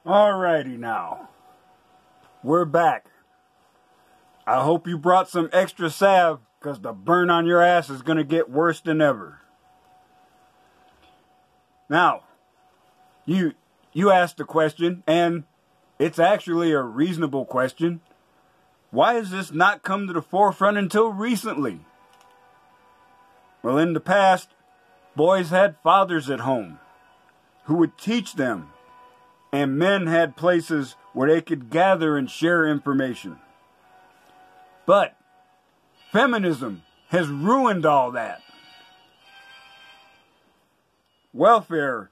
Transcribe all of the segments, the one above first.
Alrighty now. We're back. I hope you brought some extra salve, because the burn on your ass is going to get worse than ever. Now, you asked the question, and it's actually a reasonable question. Why has this not come to the forefront until recently? Well, in the past, boys had fathers at home who would teach them, and men had places where they could gather and share information. But feminism has ruined all that. Welfare,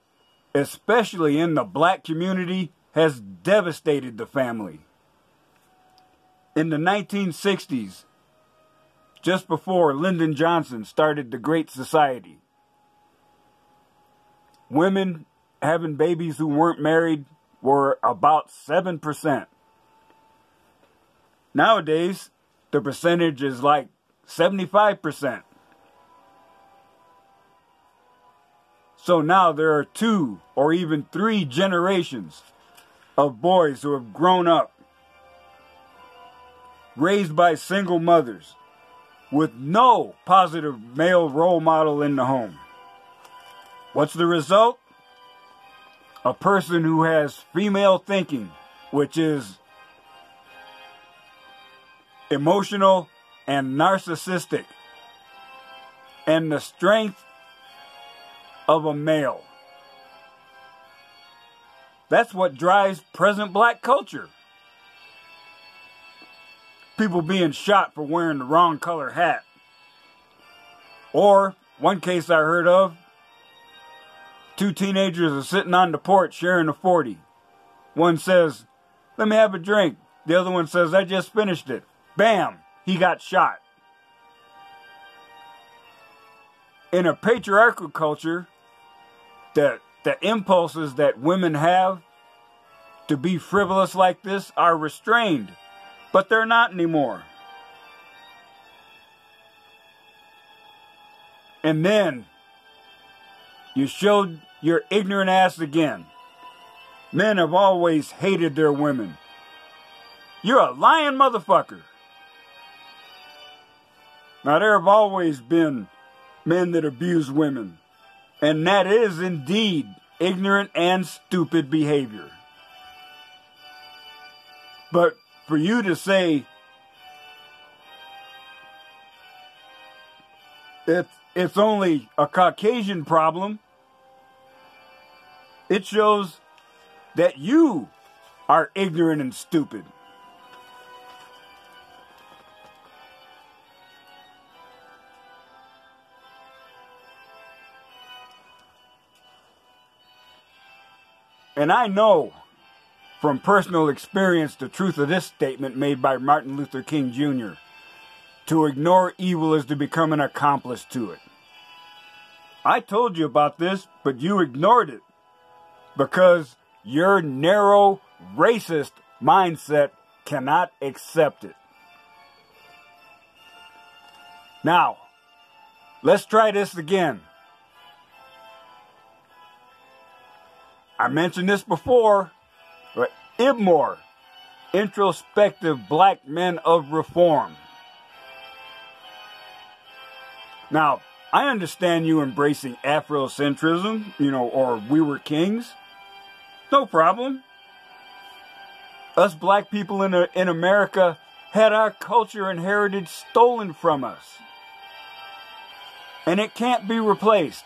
especially in the black community, has devastated the family. In the 1960s, just before Lyndon Johnson started the Great Society, women having babies who weren't married were about 7%. Nowadays, the percentage is like 75%. So now there are 2 or even 3 generations of boys who have grown up, raised by single mothers, with no positive male role model in the home. What's the result? A person who has female thinking, which is emotional and narcissistic, and the strength of a male. That's what drives present black culture. People being shot for wearing the wrong color hat. Or, one case I heard of, 2 teenagers are sitting on the porch sharing a 40. One says, "Let me have a drink." The other one says, "I just finished it." Bam! He got shot. In a patriarchal culture, the impulses that women have to be frivolous like this are restrained, but they're not anymore. And then you showed your ignorant ass again. Men have always hated their women. You're a lying motherfucker. Now, there have always been men that abuse women, and that is indeed ignorant and stupid behavior. But for you to say it's only a Caucasian problem, it shows that you are ignorant and stupid. And I know from personal experience the truth of this statement made by Martin Luther King Jr. To ignore evil is to become an accomplice to it. I told you about this, but you ignored it because your narrow, racist mindset cannot accept it. Now, let's try this again. I mentioned this before, but IBMOR, Introspective Black Men of Reform. Now, I understand you embracing Afrocentrism, or we were kings. No problem. Us black people in America had our culture and heritage stolen from us. And it can't be replaced.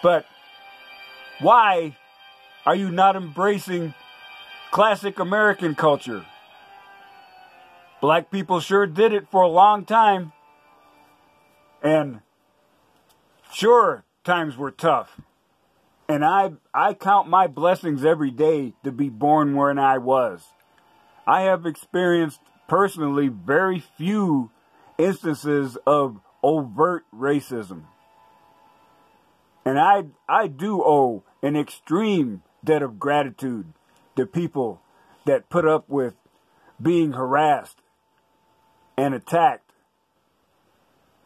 But why are you not embracing classic American culture? Black people sure did it for a long time. And sure, times were tough. And I count my blessings every day to be born where I was. I have experienced personally very few instances of overt racism. And I do owe an extreme debt of gratitude to people that put up with being harassed and attacked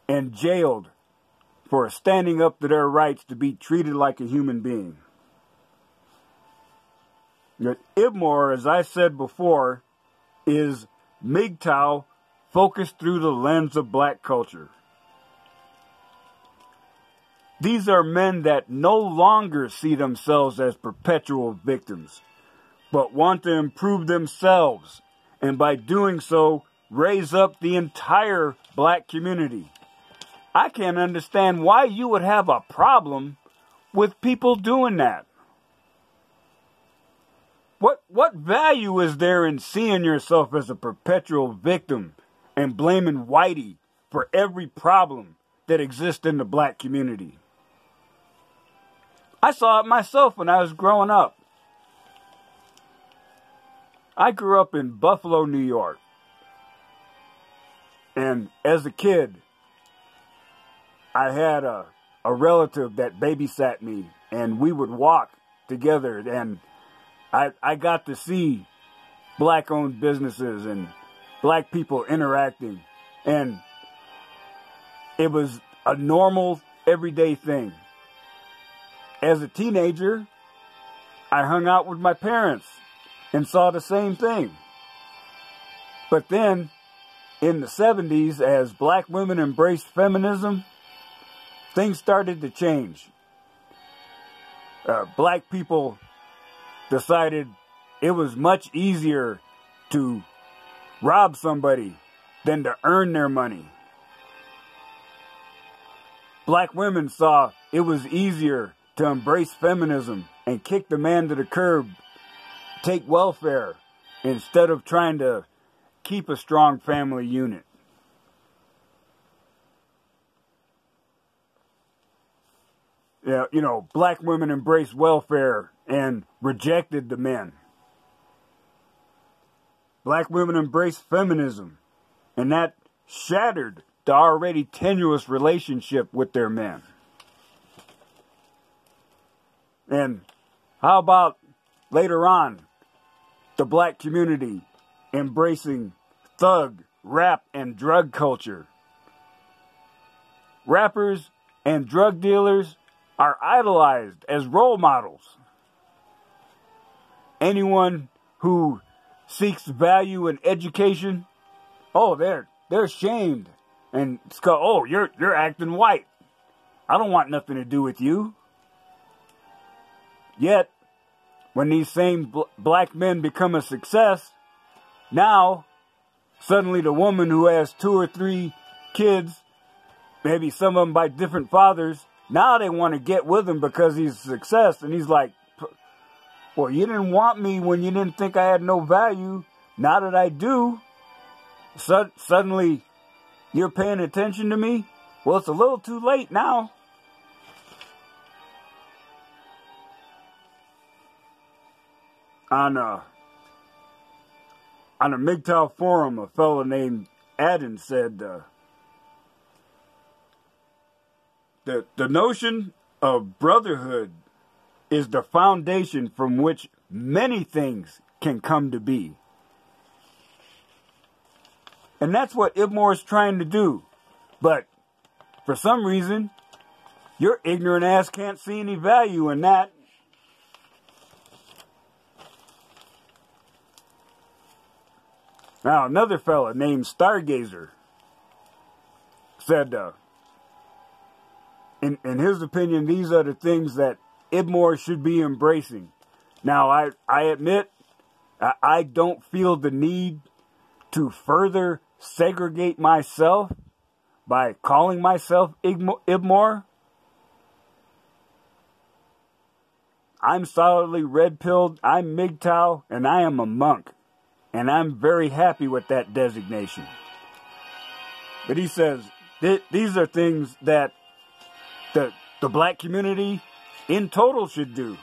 and jailed for standing up to their rights to be treated like a human being. Ibmore, as I said before, is MGTOW focused through the lens of black culture. These are men that no longer see themselves as perpetual victims, but want to improve themselves, and by doing so, raise up the entire black community. I can't understand why you would have a problem with people doing that. What value is there in seeing yourself as a perpetual victim and blaming Whitey for every problem that exists in the black community? I saw it myself when I was growing up. I grew up in Buffalo, New York. And as a kid, I had a relative that babysat me, and we would walk together, and I got to see black-owned businesses and black people interacting, and it was a normal, everyday thing. As a teenager, I hung out with my parents and saw the same thing. But then, in the 70s, as black women embraced feminism, things started to change. Black people decided it was much easier to rob somebody than to earn their money. Black women saw it was easier to embrace feminism and kick the man to the curb, take welfare, instead of trying to keep a strong family unit. Yeah, you know, black women embraced welfare and rejected the men. Black women embraced feminism, and that shattered the already tenuous relationship with their men. And how about later on, the black community embracing thug, rap, and drug culture? Rappers and drug dealers are idolized as role models. Anyone who seeks value in education, oh, they're shamed. And it's called, oh, you're acting white. I don't want nothing to do with you. Yet, when these same black men become a success, now, suddenly the woman who has 2 or 3 kids, maybe some of them by different fathers, now they want to get with him because he's a success. And he's like, well, you didn't want me when you didn't think I had no value. Now that I do, suddenly you're paying attention to me? Well, it's a little too late now. On a MGTOW forum, a fellow named Adden said, the notion of brotherhood is the foundation from which many things can come to be. And that's what Ibmore is trying to do. But for some reason, your ignorant ass can't see any value in that. Now, another fella named Stargazer said, in his opinion, these are the things that Ibmore should be embracing. Now, I admit, I don't feel the need to further segregate myself by calling myself Ibmore. I'm solidly red-pilled, I'm MGTOW, and I am a monk. And I'm very happy with that designation. But he says, these are things that the black community in total should do.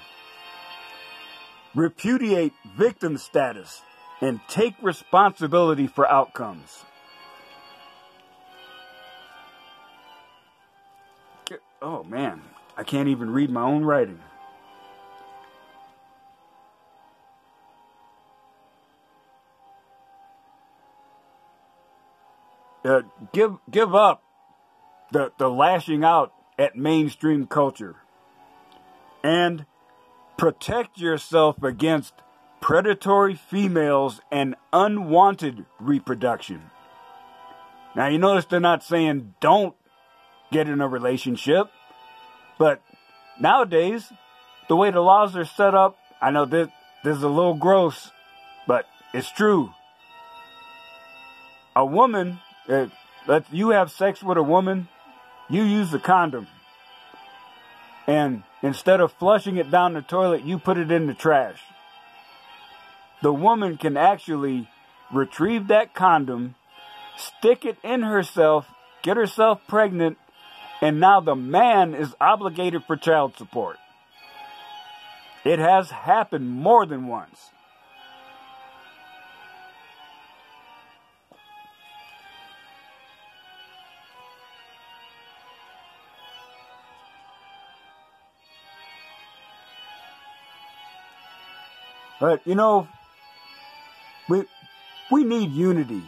Repudiate victim status and take responsibility for outcomes. Oh man, I can't even read my own writing. Give up the lashing out at mainstream culture and protect yourself against predatory females and unwanted reproduction. Now, you notice they're not saying don't get in a relationship, but nowadays, the way the laws are set up, I know this is a little gross, but it's true. A woman, you have sex with a woman, you use the condom. And instead of flushing it down the toilet, you put it in the trash. The woman can actually retrieve that condom, stick it in herself, get herself pregnant, and now the man is obligated for child support. It has happened more than once. But, you know, we need unity.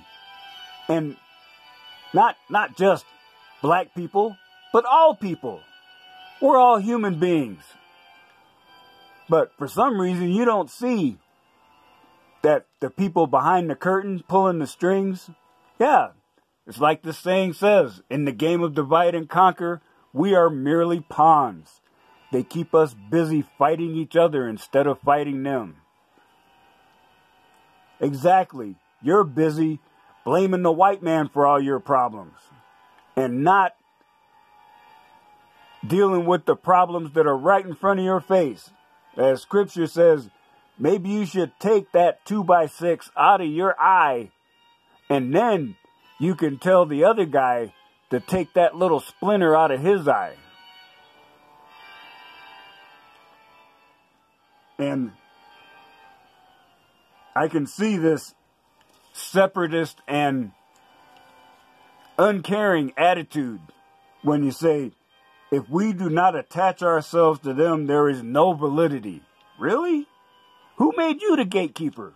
And not just black people, but all people. We're all human beings. But for some reason, you don't see that the people behind the curtain pulling the strings. Yeah, it's like the saying says, in the game of divide and conquer, we are merely pawns. They keep us busy fighting each other instead of fighting them. Exactly. You're busy blaming the white man for all your problems and not dealing with the problems that are right in front of your face. As scripture says, maybe you should take that 2x6 out of your eye, and then you can tell the other guy to take that little splinter out of his eye. And I can see this separatist and uncaring attitude when you say, if we do not attach ourselves to them, there is no validity. Really? Who made you the gatekeeper?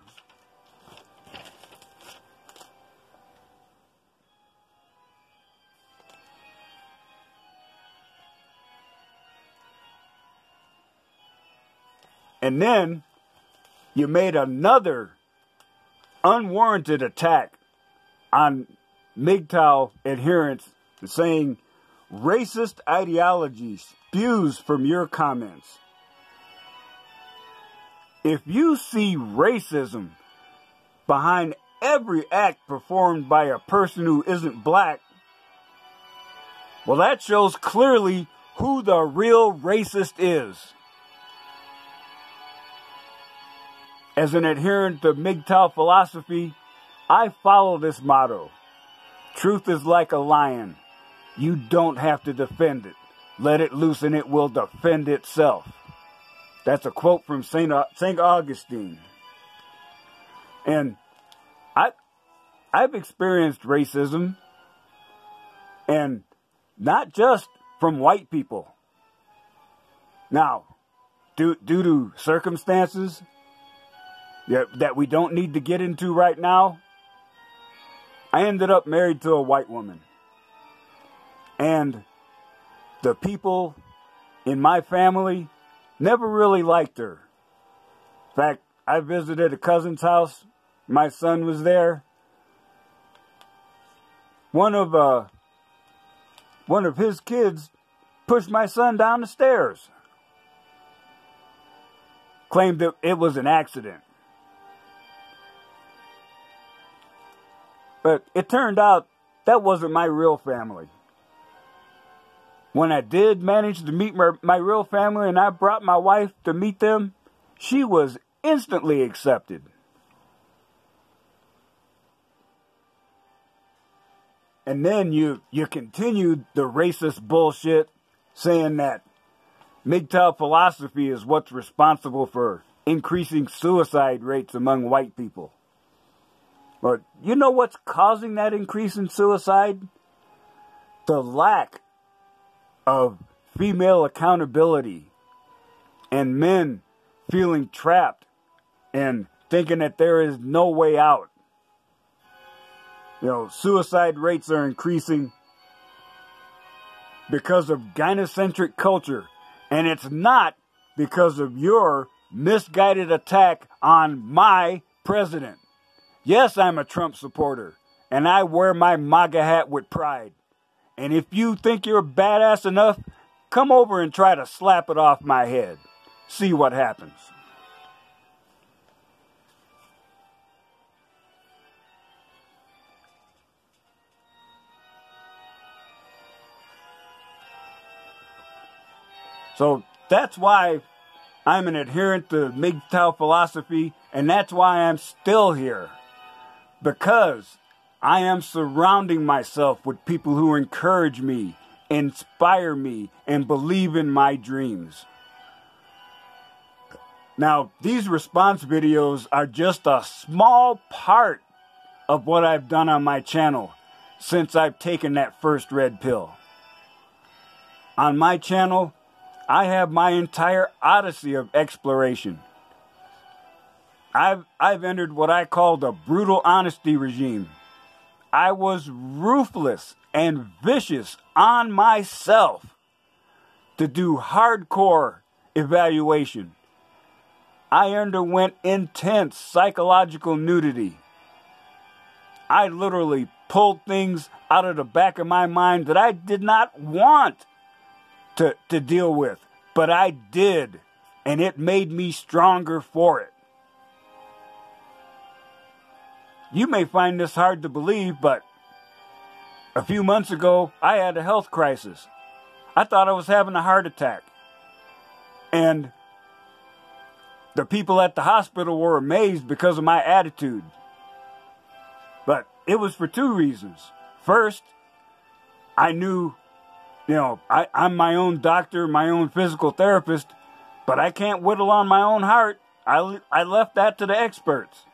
And then you made another unwarranted attack on MGTOW adherents, saying racist ideology spews from your comments. If you see racism behind every act performed by a person who isn't black, well, that shows clearly who the real racist is. As an adherent to MGTOW philosophy, I follow this motto. Truth is like a lion. You don't have to defend it. Let it loose and it will defend itself. That's a quote from St. Augustine. And I've experienced racism, and not just from white people. Now, due to circumstances that we don't need to get into right now, I ended up married to a white woman. And the people in my family never really liked her. In fact, I visited a cousin's house. My son was there. One of his kids pushed my son down the stairs. Claimed that it was an accident. But it turned out that wasn't my real family. When I did manage to meet my real family and I brought my wife to meet them, she was instantly accepted. And then you continued the racist bullshit, saying that MGTOW philosophy is what's responsible for increasing suicide rates among white people. But you know what's causing that increase in suicide? The lack of female accountability and men feeling trapped and thinking that there is no way out. You know, suicide rates are increasing because of gynocentric culture, and it's not because of your misguided attack on my president. Yes, I'm a Trump supporter, and I wear my MAGA hat with pride. And if you think you're badass enough, come over and try to slap it off my head. See what happens. So that's why I'm an adherent to MGTOW philosophy, and that's why I'm still here. Because I am surrounding myself with people who encourage me, inspire me, and believe in my dreams. Now, these response videos are just a small part of what I've done on my channel since I've taken that first red pill. On my channel, I have my entire odyssey of exploration. I've entered what I call the brutal honesty regime. I was ruthless and vicious on myself to do hardcore evaluation. I underwent intense psychological nudity. I literally pulled things out of the back of my mind that I did not want to deal with, but I did, and it made me stronger for it. You may find this hard to believe, but a few months ago, I had a health crisis. I thought I was having a heart attack. And the people at the hospital were amazed because of my attitude. But it was for two reasons. First, I knew, I'm my own doctor, my own physical therapist, but I can't whittle on my own heart. I left that to the experts.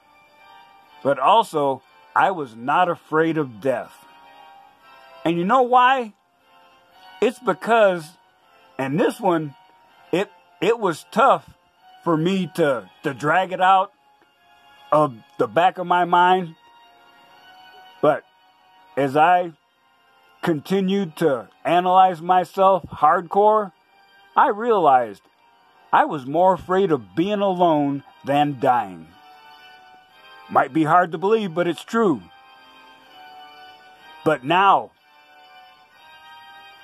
But also, I was not afraid of death. And you know why? It's because, and this one, it was tough for me to drag it out of the back of my mind. But as I continued to analyze myself hardcore, I realized I was more afraid of being alone than dying. Might be hard to believe, but it's true. But now,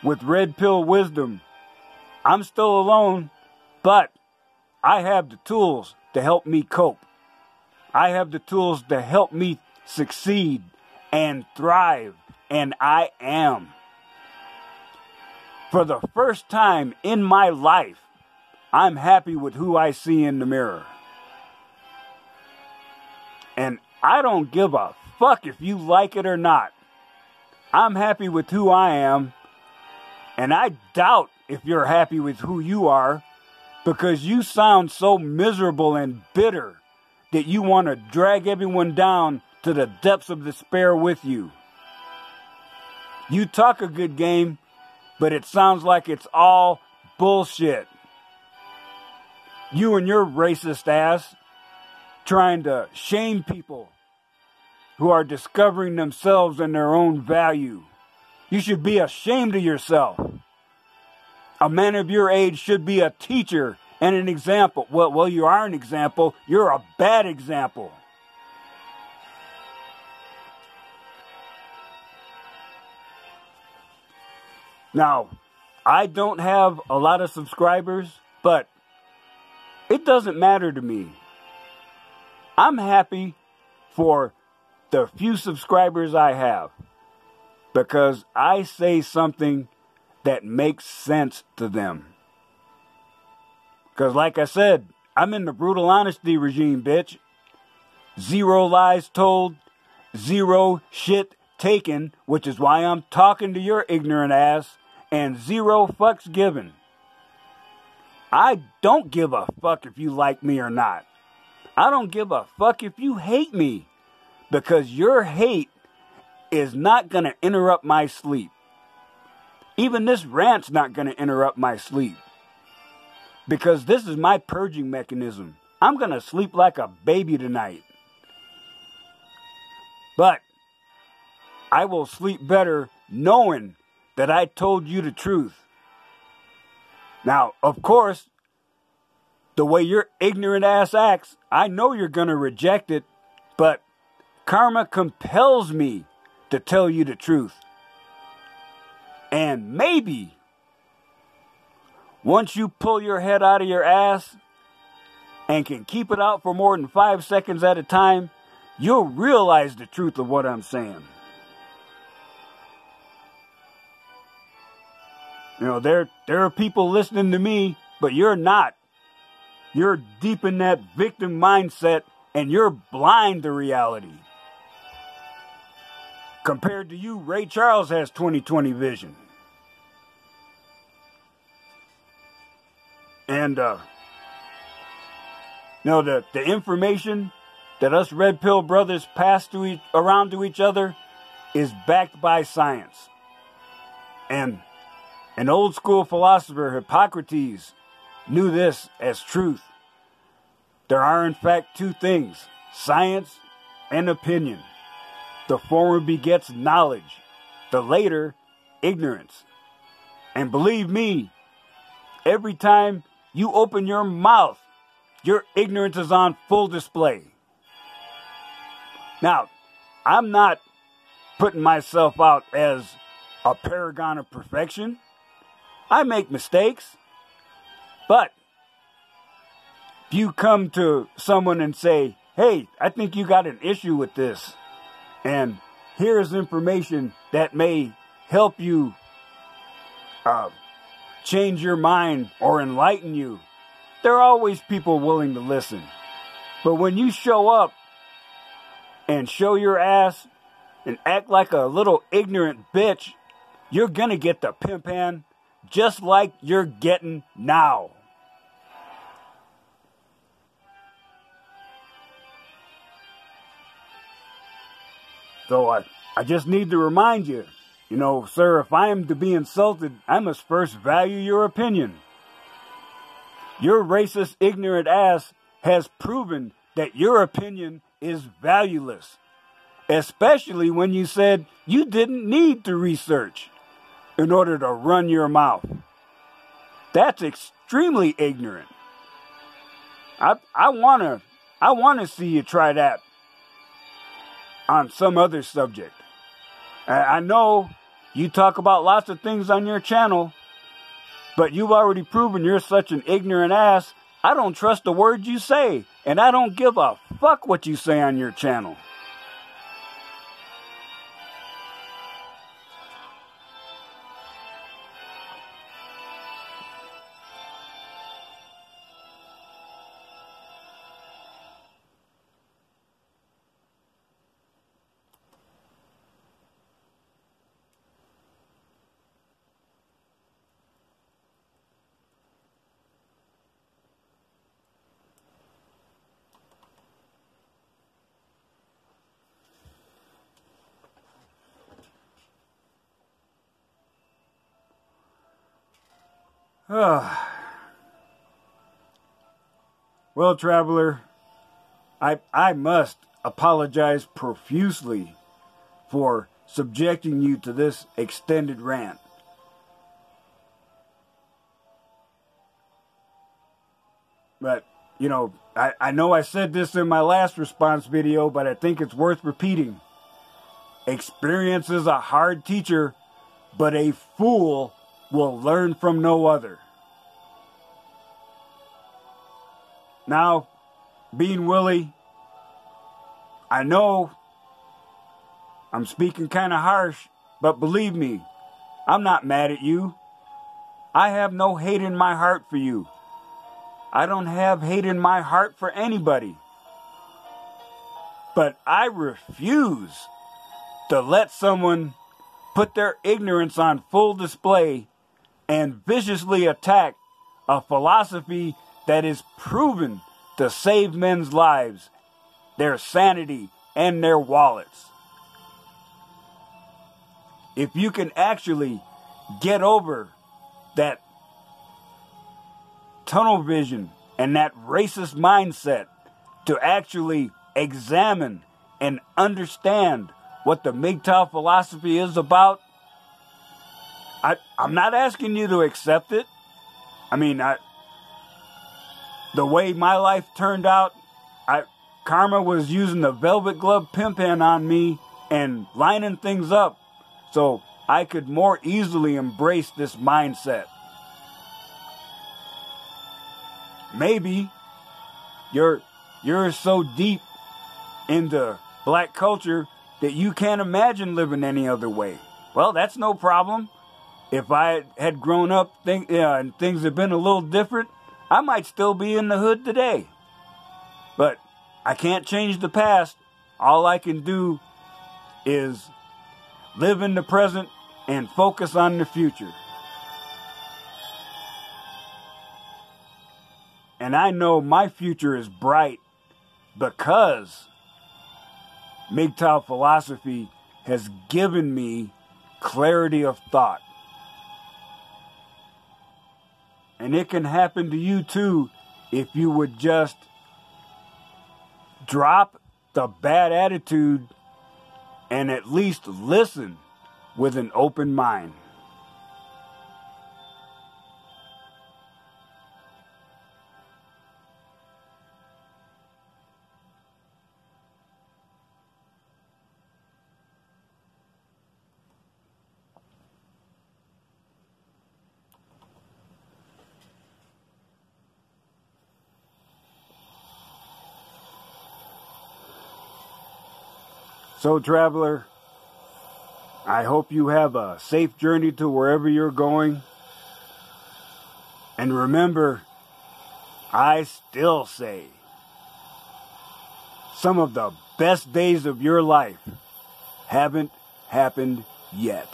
with Red Pill Wisdom, I'm still alone, but I have the tools to help me cope. I have the tools to help me succeed and thrive, and I am. For the first time in my life, I'm happy with who I see in the mirror. And I don't give a fuck if you like it or not. I'm happy with who I am. And I doubt if you're happy with who you are, because you sound so miserable and bitter that you want to drag everyone down to the depths of despair with you. You talk a good game, but it sounds like it's all bullshit. You and your racist ass trying to shame people who are discovering themselves and their own value. You should be ashamed of yourself. A man of your age should be a teacher and an example. Well, you are an example. You're a bad example. Now, I don't have a lot of subscribers, but it doesn't matter to me. I'm happy for the few subscribers I have because I say something that makes sense to them. Because like I said, I'm in the brutal honesty regime, bitch. 0 lies told, 0 shit taken, which is why I'm talking to your ignorant ass, and 0 fucks given. I don't give a fuck if you like me or not. I don't give a fuck if you hate me, because your hate is not going to interrupt my sleep. Even this rant's not going to interrupt my sleep, because this is my purging mechanism. I'm going to sleep like a baby tonight. But I will sleep better knowing that I told you the truth. Now, of course, the way your ignorant ass acts, I know you're going to reject it, but karma compels me to tell you the truth. And maybe once you pull your head out of your ass and can keep it out for more than 5 seconds at a time, you'll realize the truth of what I'm saying. You know, there are people listening to me, but you're not. You're deep in that victim mindset and you're blind to reality. Compared to you, Ray Charles has 20/20 vision. And, the information that us Red Pill brothers pass around to each other is backed by science. And an old school philosopher, Hippocrates, knew this as truth. There are in fact two things, science and opinion. The former begets knowledge, the later, ignorance. And believe me, every time you open your mouth, your ignorance is on full display. Now, I'm not putting myself out as a paragon of perfection. I make mistakes. But if you come to someone and say, hey, I think you got an issue with this, and here's information that may help you change your mind or enlighten you, there are always people willing to listen. But when you show up and show your ass and act like a little ignorant bitch, you're gonna get the pimp hand just like you're getting now. So I just need to remind you, sir, if I am to be insulted, I must first value your opinion. Your racist, ignorant ass has proven that your opinion is valueless, especially when you said you didn't need to research in order to run your mouth. That's extremely ignorant. I wanna see you try that on some other subject. I know you talk about lots of things on your channel, but you've already proven you're such an ignorant ass. I don't trust the words you say, and I don't give a fuck what you say on your channel. Well, traveler, I must apologize profusely for subjecting you to this extended rant. But, I know I said this in my last response video, but I think it's worth repeating. Experience is a hard teacher, but a fool will learn from no other. Now, Bean Willie, I know I'm speaking kind of harsh, but believe me, I'm not mad at you. I have no hate in my heart for you. I don't have hate in my heart for anybody. But I refuse to let someone put their ignorance on full display and viciously attack a philosophy that is proven to save men's lives, their sanity, and their wallets. If you can actually get over that tunnel vision and that racist mindset to actually examine and understand what the MGTOW philosophy is about, I'm not asking you to accept it. I mean, the way my life turned out, karma was using the velvet glove pimp hand on me and lining things up so I could more easily embrace this mindset. Maybe you're so deep into black culture that you can't imagine living any other way. Well, that's no problem. If I had grown up and things had been a little different, I might still be in the hood today. But I can't change the past. All I can do is live in the present and focus on the future. And I know my future is bright because MGTOW philosophy has given me clarity of thought. And it can happen to you too if you would just drop the bad attitude and at least listen with an open mind. So, traveler, I hope you have a safe journey to wherever you're going. And remember, I still say, some of the best days of your life haven't happened yet.